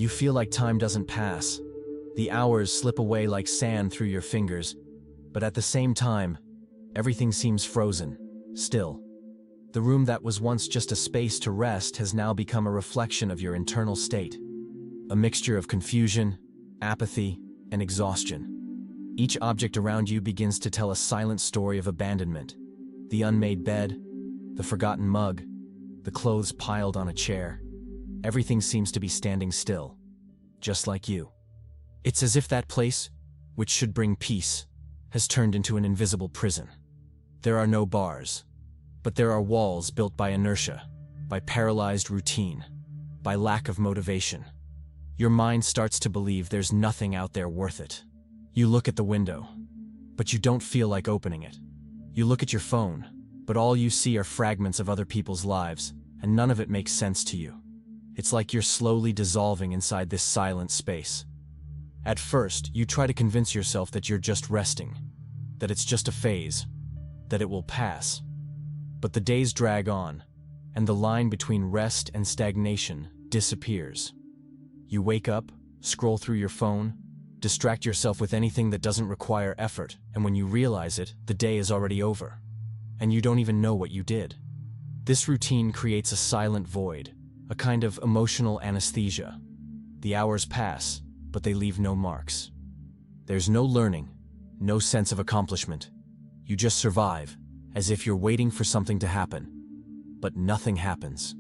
You feel like time doesn't pass. The hours slip away like sand through your fingers, but at the same time, everything seems frozen, still. The room that was once just a space to rest has now become a reflection of your internal state. A mixture of confusion, apathy, and exhaustion. Each object around you begins to tell a silent story of abandonment. The unmade bed, the forgotten mug, the clothes piled on a chair. Everything seems to be standing still, just like you. It's as if that place, which should bring peace, has turned into an invisible prison. There are no bars, but there are walls built by inertia, by paralyzed routine, by lack of motivation. Your mind starts to believe there's nothing out there worth it. You look at the window, but you don't feel like opening it. You look at your phone, but all you see are fragments of other people's lives, and none of it makes sense to you. It's like you're slowly dissolving inside this silent space. At first, you try to convince yourself that you're just resting, that it's just a phase, that it will pass. But the days drag on, and the line between rest and stagnation disappears. You wake up, scroll through your phone, distract yourself with anything that doesn't require effort, and when you realize it, the day is already over. And you don't even know what you did. This routine creates a silent void, a kind of emotional anesthesia. The hours pass, but they leave no marks. There's no learning, no sense of accomplishment. You just survive, as if you're waiting for something to happen. But nothing happens.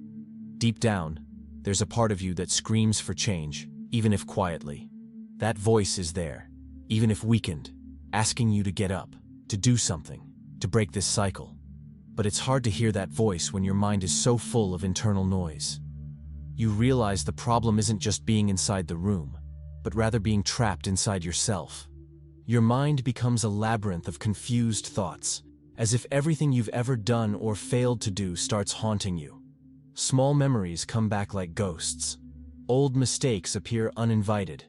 Deep down, there's a part of you that screams for change, even if quietly. That voice is there, even if weakened, asking you to get up, to do something, to break this cycle. But it's hard to hear that voice when your mind is so full of internal noise. You realize the problem isn't just being inside the room, but rather being trapped inside yourself. Your mind becomes a labyrinth of confused thoughts, as if everything you've ever done or failed to do starts haunting you. Small memories come back like ghosts. Old mistakes appear uninvited.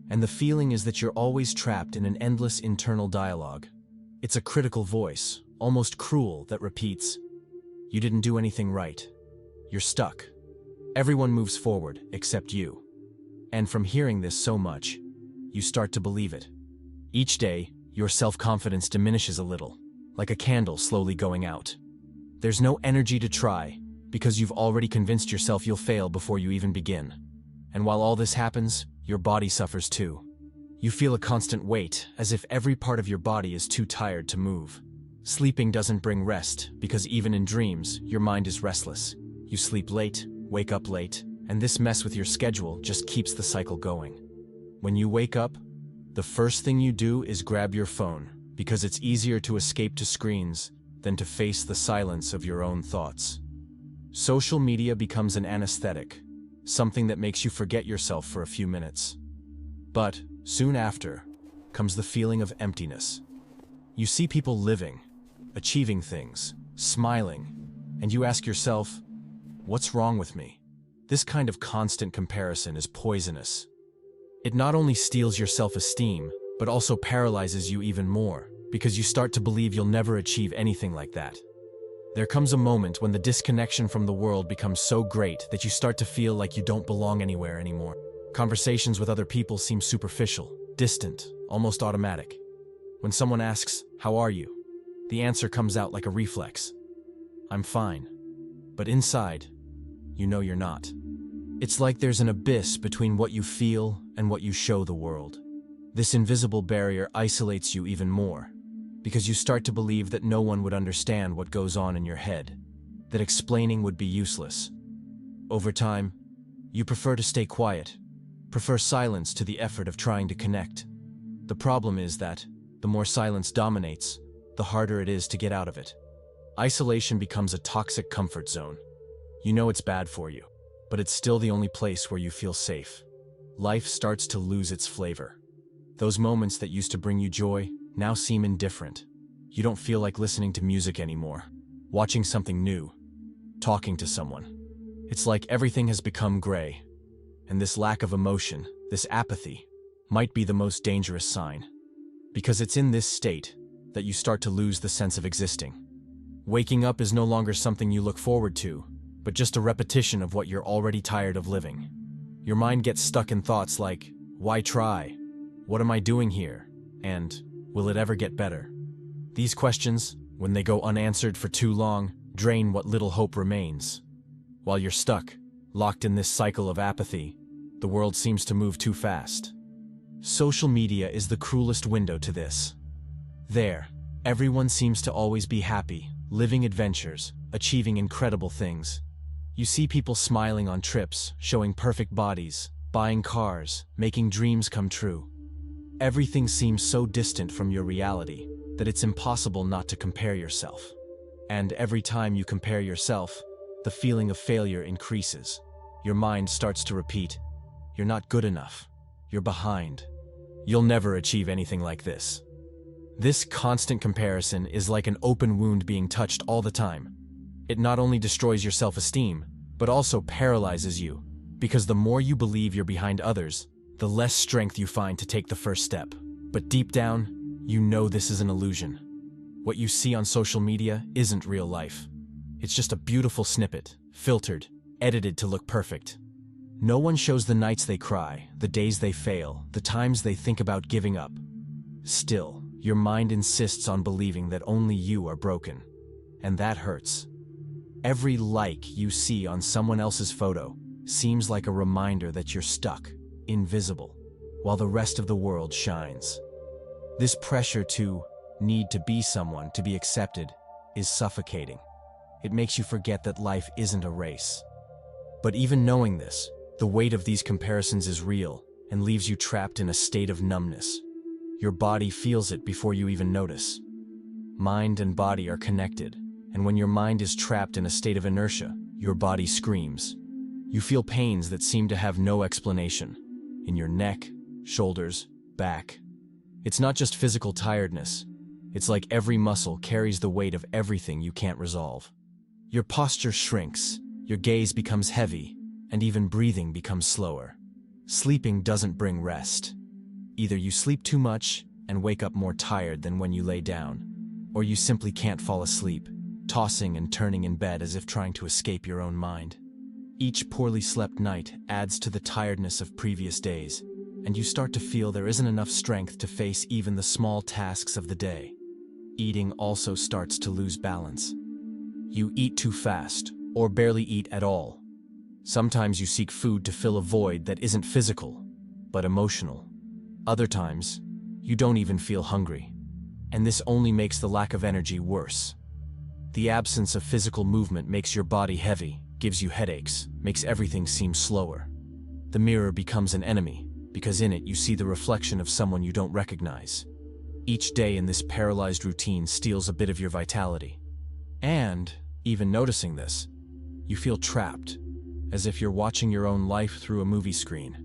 And the feeling is that you're always trapped in an endless internal dialogue. It's a critical voice, almost cruel, that repeats, "You didn't do anything right. You're stuck. Everyone moves forward, except you." And from hearing this so much, you start to believe it. Each day, your self-confidence diminishes a little, like a candle slowly going out. There's no energy to try, because you've already convinced yourself you'll fail before you even begin. And while all this happens, your body suffers too. You feel a constant weight, as if every part of your body is too tired to move. Sleeping doesn't bring rest, because even in dreams, your mind is restless. You sleep late, wake up late, and this mess with your schedule just keeps the cycle going. When you wake up, the first thing you do is grab your phone, because it's easier to escape to screens than to face the silence of your own thoughts. Social media becomes an anesthetic, something that makes you forget yourself for a few minutes. But soon after comes the feeling of emptiness. You see people living, achieving things, smiling, and you ask yourself, what's wrong with me? This kind of constant comparison is poisonous. It not only steals your self-esteem, but also paralyzes you even more, because you start to believe you'll never achieve anything like that. There comes a moment when the disconnection from the world becomes so great that you start to feel like you don't belong anywhere anymore. Conversations with other people seem superficial, distant, almost automatic. When someone asks, "How are you?" the answer comes out like a reflex. "I'm fine." But inside, you know you're not. It's like there's an abyss between what you feel and what you show the world. This invisible barrier isolates you even more, because you start to believe that no one would understand what goes on in your head, that explaining would be useless. Over time, you prefer to stay quiet, prefer silence to the effort of trying to connect. The problem is that, the more silence dominates, the harder it is to get out of it. Isolation becomes a toxic comfort zone. You know it's bad for you, but it's still the only place where you feel safe. Life starts to lose its flavor. Those moments that used to bring you joy now seem indifferent. You don't feel like listening to music anymore, watching something new, talking to someone. It's like everything has become gray. And this lack of emotion, this apathy, might be the most dangerous sign. Because it's in this state that you start to lose the sense of existing. Waking up is no longer something you look forward to, but just a repetition of what you're already tired of living. Your mind gets stuck in thoughts like, why try? What am I doing here? And will it ever get better? These questions, when they go unanswered for too long, drain what little hope remains. While you're stuck, locked in this cycle of apathy, the world seems to move too fast. Social media is the cruelest window to this. There, everyone seems to always be happy, living adventures, achieving incredible things. You see people smiling on trips, showing perfect bodies, buying cars, making dreams come true. Everything seems so distant from your reality that it's impossible not to compare yourself. And every time you compare yourself, the feeling of failure increases. Your mind starts to repeat, you're not good enough. You're behind. You'll never achieve anything like this. This constant comparison is like an open wound being touched all the time. It not only destroys your self-esteem, but also paralyzes you, because the more you believe you're behind others, the less strength you find to take the first step. But deep down, you know this is an illusion. What you see on social media isn't real life. It's just a beautiful snippet, filtered, edited to look perfect. No one shows the nights they cry, the days they fail, the times they think about giving up. Still, your mind insists on believing that only you are broken. And that hurts. Every like you see on someone else's photo seems like a reminder that you're stuck, invisible, while the rest of the world shines. This pressure to need to be someone to be accepted is suffocating. It makes you forget that life isn't a race. But even knowing this, the weight of these comparisons is real and leaves you trapped in a state of numbness. Your body feels it before you even notice. Mind and body are connected, and when your mind is trapped in a state of inertia, your body screams. You feel pains that seem to have no explanation, in your neck, shoulders, back. It's not just physical tiredness. It's like every muscle carries the weight of everything you can't resolve. Your posture shrinks, your gaze becomes heavy, and even breathing becomes slower. Sleeping doesn't bring rest. Either you sleep too much and wake up more tired than when you lay down, or you simply can't fall asleep, tossing and turning in bed as if trying to escape your own mind. Each poorly slept night adds to the tiredness of previous days, and you start to feel there isn't enough strength to face even the small tasks of the day. Eating also starts to lose balance. You eat too fast, or barely eat at all. Sometimes you seek food to fill a void that isn't physical, but emotional. Other times, you don't even feel hungry. And this only makes the lack of energy worse. The absence of physical movement makes your body heavy, gives you headaches, makes everything seem slower. The mirror becomes an enemy, because in it you see the reflection of someone you don't recognize. Each day in this paralyzed routine steals a bit of your vitality. And, even noticing this, you feel trapped, as if you're watching your own life through a movie screen,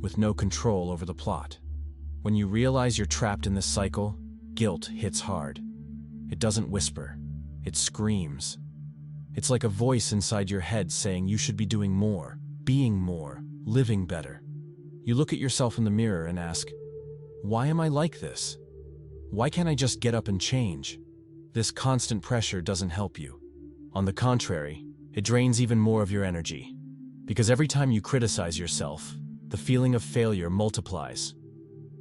with no control over the plot. When you realize you're trapped in this cycle, guilt hits hard. It doesn't whisper, it screams. It's like a voice inside your head saying you should be doing more, being more, living better. You look at yourself in the mirror and ask, why am I like this? Why can't I just get up and change? This constant pressure doesn't help you. On the contrary, it drains even more of your energy. Because every time you criticize yourself, the feeling of failure multiplies.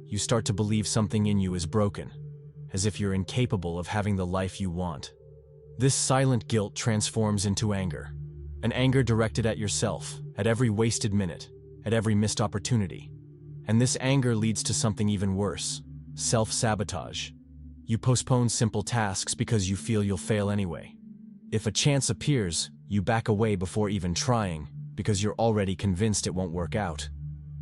You start to believe something in you is broken, as if you're incapable of having the life you want. This silent guilt transforms into anger, an anger directed at yourself, at every wasted minute, at every missed opportunity. And this anger leads to something even worse, self-sabotage. You postpone simple tasks because you feel you'll fail anyway. If a chance appears, you back away before even trying, because you're already convinced it won't work out.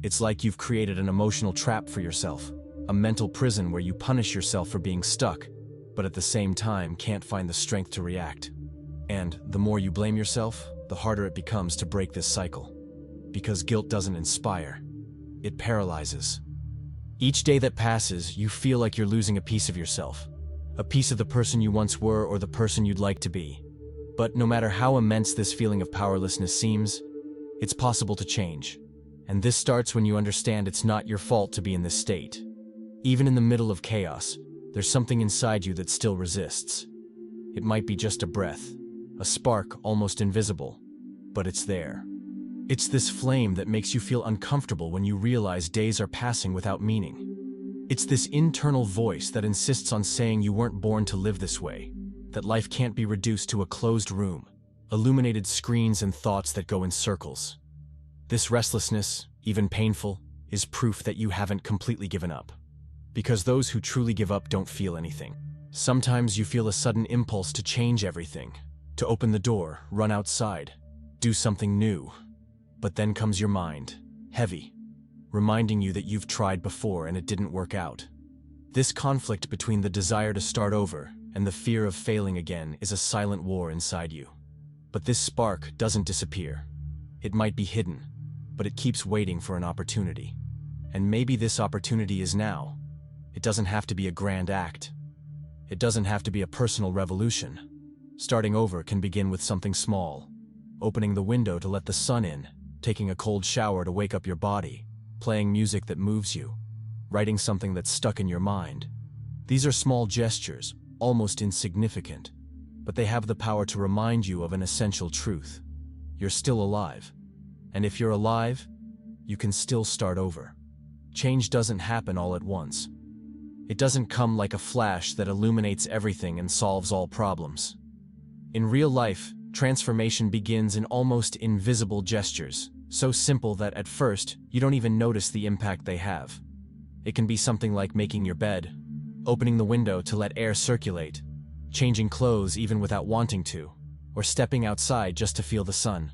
It's like you've created an emotional trap for yourself, a mental prison where you punish yourself for being stuck, but at the same time can't find the strength to react. And the more you blame yourself, the harder it becomes to break this cycle. Because guilt doesn't inspire, it paralyzes. Each day that passes, you feel like you're losing a piece of yourself, a piece of the person you once were or the person you'd like to be. But no matter how immense this feeling of powerlessness seems, it's possible to change. And this starts when you understand it's not your fault to be in this state. Even in the middle of chaos, there's something inside you that still resists. It might be just a breath, a spark almost invisible, but it's there. It's this flame that makes you feel uncomfortable when you realize days are passing without meaning. It's this internal voice that insists on saying you weren't born to live this way, that life can't be reduced to a closed room, illuminated screens and thoughts that go in circles. This restlessness, even painful, is proof that you haven't completely given up. Because those who truly give up don't feel anything. Sometimes you feel a sudden impulse to change everything, to open the door, run outside, do something new. But then comes your mind, heavy, reminding you that you've tried before and it didn't work out. This conflict between the desire to start over and the fear of failing again is a silent war inside you. But this spark doesn't disappear. It might be hidden, but it keeps waiting for an opportunity. And maybe this opportunity is now. It doesn't have to be a grand act. It doesn't have to be a personal revolution. Starting over can begin with something small. Opening the window to let the sun in, taking a cold shower to wake up your body, playing music that moves you, writing something that's stuck in your mind. These are small gestures, almost insignificant, but they have the power to remind you of an essential truth. You're still alive. And if you're alive, you can still start over. Change doesn't happen all at once. It doesn't come like a flash that illuminates everything and solves all problems. In real life, transformation begins in almost invisible gestures, so simple that at first, you don't even notice the impact they have. It can be something like making your bed, opening the window to let air circulate, changing clothes even without wanting to, or stepping outside just to feel the sun.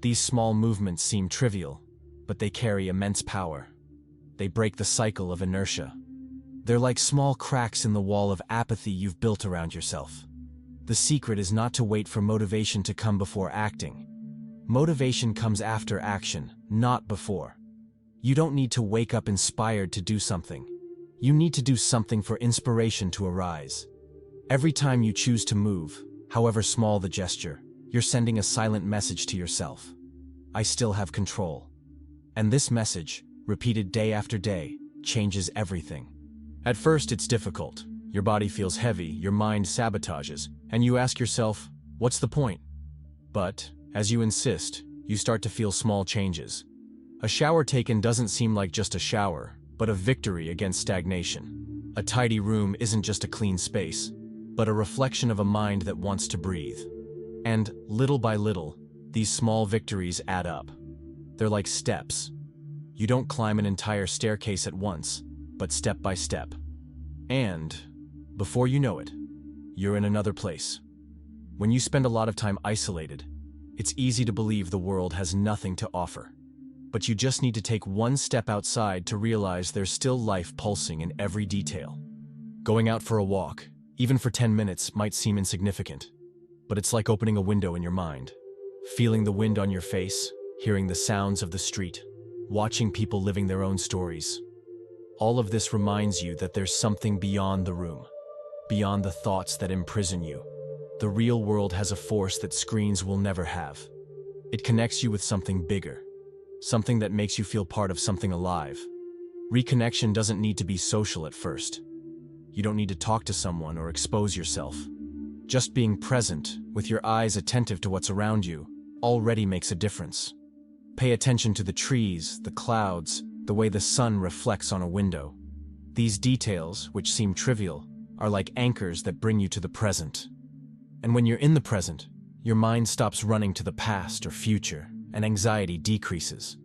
These small movements seem trivial, but they carry immense power. They break the cycle of inertia. They're like small cracks in the wall of apathy you've built around yourself. The secret is not to wait for motivation to come before acting. Motivation comes after action, not before. You don't need to wake up inspired to do something. You need to do something for inspiration to arise. Every time you choose to move, however small the gesture, you're sending a silent message to yourself. I still have control. And this message, repeated day after day, changes everything. At first, it's difficult. Your body feels heavy, your mind sabotages, and you ask yourself, what's the point? But, as you insist, you start to feel small changes. A shower taken doesn't seem like just a shower, but a victory against stagnation. A tidy room isn't just a clean space, but a reflection of a mind that wants to breathe. And, little by little, these small victories add up. They're like steps. You don't climb an entire staircase at once, but step by step. And, before you know it, you're in another place. When you spend a lot of time isolated, it's easy to believe the world has nothing to offer. But you just need to take one step outside to realize there's still life pulsing in every detail. Going out for a walk, even for 10 minutes, might seem insignificant, but it's like opening a window in your mind. Feeling the wind on your face, hearing the sounds of the street, watching people living their own stories. All of this reminds you that there's something beyond the room, beyond the thoughts that imprison you. The real world has a force that screens will never have. It connects you with something bigger, something that makes you feel part of something alive. Reconnection doesn't need to be social at first. You don't need to talk to someone or expose yourself. Just being present, with your eyes attentive to what's around you, already makes a difference. Pay attention to the trees, the clouds, the way the sun reflects on a window. These details, which seem trivial, are like anchors that bring you to the present. And when you're in the present, your mind stops running to the past or future, and anxiety decreases.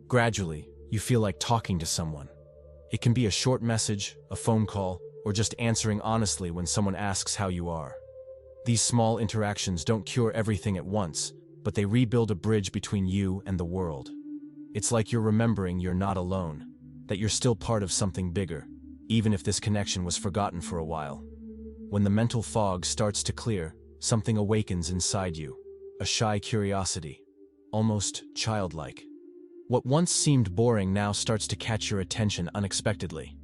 Gradually, you feel like talking to someone. It can be a short message, a phone call, or just answering honestly when someone asks how you are. These small interactions don't cure everything at once, but they rebuild a bridge between you and the world. It's like you're remembering you're not alone, that you're still part of something bigger, even if this connection was forgotten for a while. When the mental fog starts to clear, something awakens inside you, a shy curiosity, almost childlike. What once seemed boring now starts to catch your attention unexpectedly.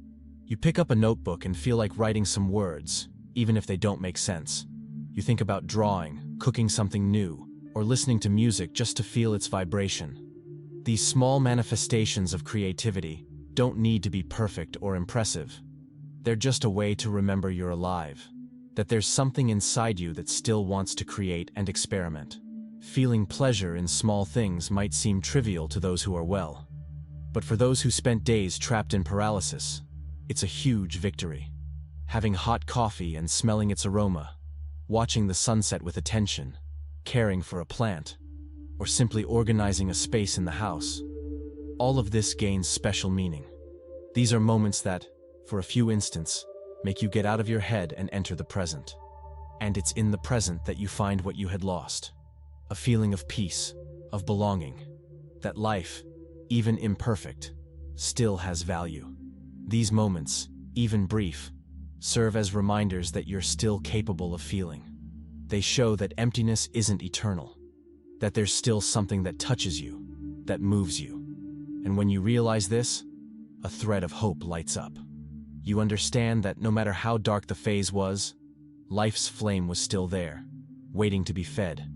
You pick up a notebook and feel like writing some words, even if they don't make sense. You think about drawing, cooking something new, or listening to music just to feel its vibration. These small manifestations of creativity don't need to be perfect or impressive. They're just a way to remember you're alive, that there's something inside you that still wants to create and experiment. Feeling pleasure in small things might seem trivial to those who are well. But for those who spent days trapped in paralysis, it's a huge victory. Having hot coffee and smelling its aroma, watching the sunset with attention, caring for a plant, or simply organizing a space in the house. All of this gains special meaning. These are moments that, for a few instants, make you get out of your head and enter the present. And it's in the present that you find what you had lost. A feeling of peace, of belonging, that life, even imperfect, still has value. These moments, even brief, serve as reminders that you're still capable of feeling. They show that emptiness isn't eternal, that there's still something that touches you, that moves you. And when you realize this, a thread of hope lights up. You understand that no matter how dark the phase was, life's flame was still there, waiting to be fed.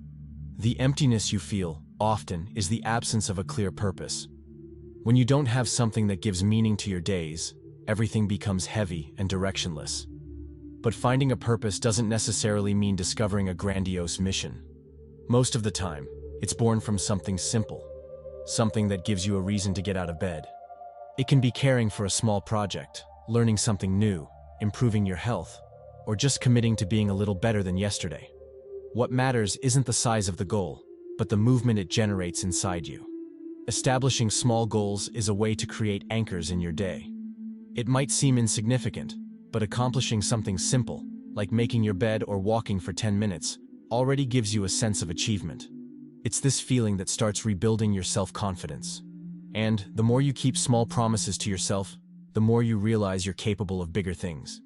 The emptiness you feel, often, is the absence of a clear purpose. When you don't have something that gives meaning to your days, everything becomes heavy and directionless. But finding a purpose doesn't necessarily mean discovering a grandiose mission. Most of the time, it's born from something simple, something that gives you a reason to get out of bed. It can be caring for a small project, learning something new, improving your health, or just committing to being a little better than yesterday. What matters isn't the size of the goal, but the movement it generates inside you. Establishing small goals is a way to create anchors in your day. It might seem insignificant, but accomplishing something simple, like making your bed or walking for 10 minutes, already gives you a sense of achievement. It's this feeling that starts rebuilding your self-confidence. And the more you keep small promises to yourself, the more you realize you're capable of bigger things.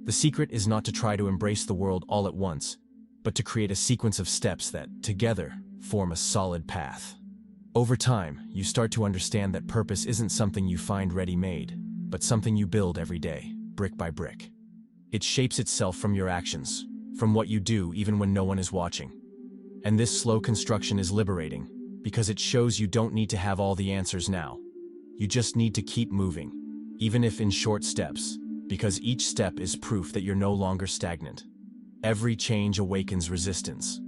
The secret is not to try to embrace the world all at once, but to create a sequence of steps that, together, form a solid path. Over time, you start to understand that purpose isn't something you find ready-made, but something you build every day, brick by brick. It shapes itself from your actions, from what you do even when no one is watching. And this slow construction is liberating, because it shows you don't need to have all the answers now. You just need to keep moving, even if in short steps, because each step is proof that you're no longer stagnant. Every change awakens resistance.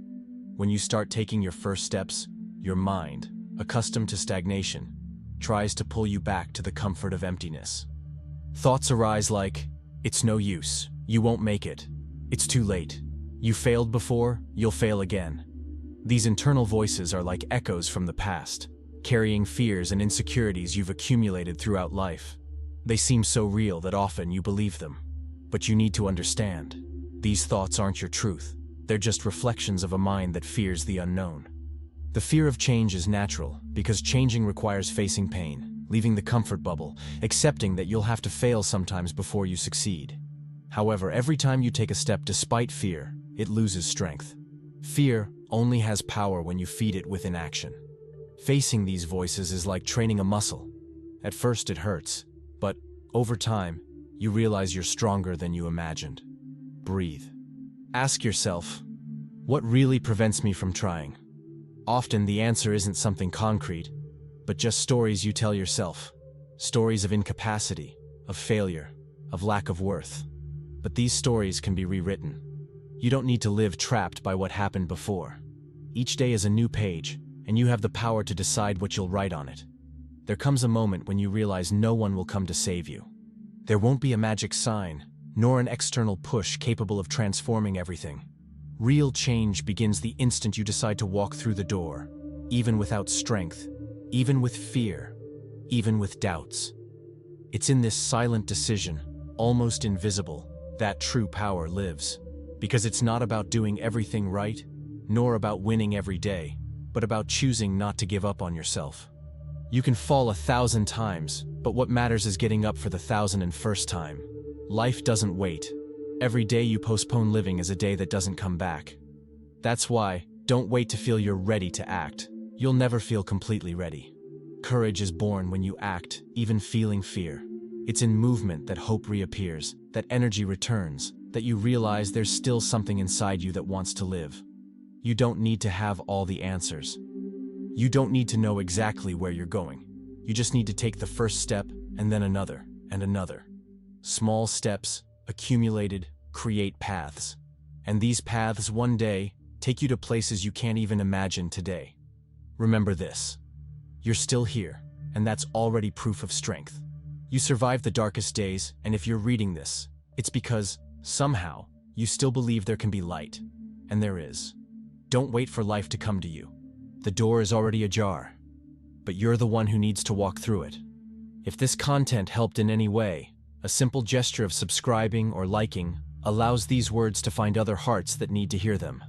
When you start taking your first steps, your mind, accustomed to stagnation, tries to pull you back to the comfort of emptiness. Thoughts arise like, "It's no use, you won't make it, it's too late, you failed before, you'll fail again." These internal voices are like echoes from the past, carrying fears and insecurities you've accumulated throughout life. They seem so real that often you believe them. But you need to understand, these thoughts aren't your truth. They're just reflections of a mind that fears the unknown. The fear of change is natural, because changing requires facing pain, leaving the comfort bubble, accepting that you'll have to fail sometimes before you succeed. However, every time you take a step despite fear, it loses strength. Fear only has power when you feed it with inaction. Facing these voices is like training a muscle. At first it hurts, but over time, you realize you're stronger than you imagined. Breathe. Ask yourself, what really prevents me from trying? Often the answer isn't something concrete, but just stories you tell yourself. Stories of incapacity, of failure, of lack of worth. But these stories can be rewritten. You don't need to live trapped by what happened before. Each day is a new page, and you have the power to decide what you'll write on it. There comes a moment when you realize no one will come to save you. There won't be a magic sign, nor an external push capable of transforming everything. Real change begins the instant you decide to walk through the door, even without strength, even with fear, even with doubts. It's in this silent decision, almost invisible, that true power lives. Because it's not about doing everything right, nor about winning every day, but about choosing not to give up on yourself. You can fall 1,000 times, but what matters is getting up for the 1,001st time. Life doesn't wait. Every day you postpone living is a day that doesn't come back. That's why, don't wait to feel you're ready to act. You'll never feel completely ready. Courage is born when you act, even feeling fear. It's in movement that hope reappears, that energy returns, that you realize there's still something inside you that wants to live. You don't need to have all the answers. You don't need to know exactly where you're going. You just need to take the first step, and then another, and another. Small steps, accumulated, create paths. And these paths, one day, take you to places you can't even imagine today. Remember this: you're still here, and that's already proof of strength. You survived the darkest days, and if you're reading this, it's because, somehow, you still believe there can be light. And there is. Don't wait for life to come to you. The door is already ajar, but you're the one who needs to walk through it. If this content helped in any way, a simple gesture of subscribing or liking allows these words to find other hearts that need to hear them.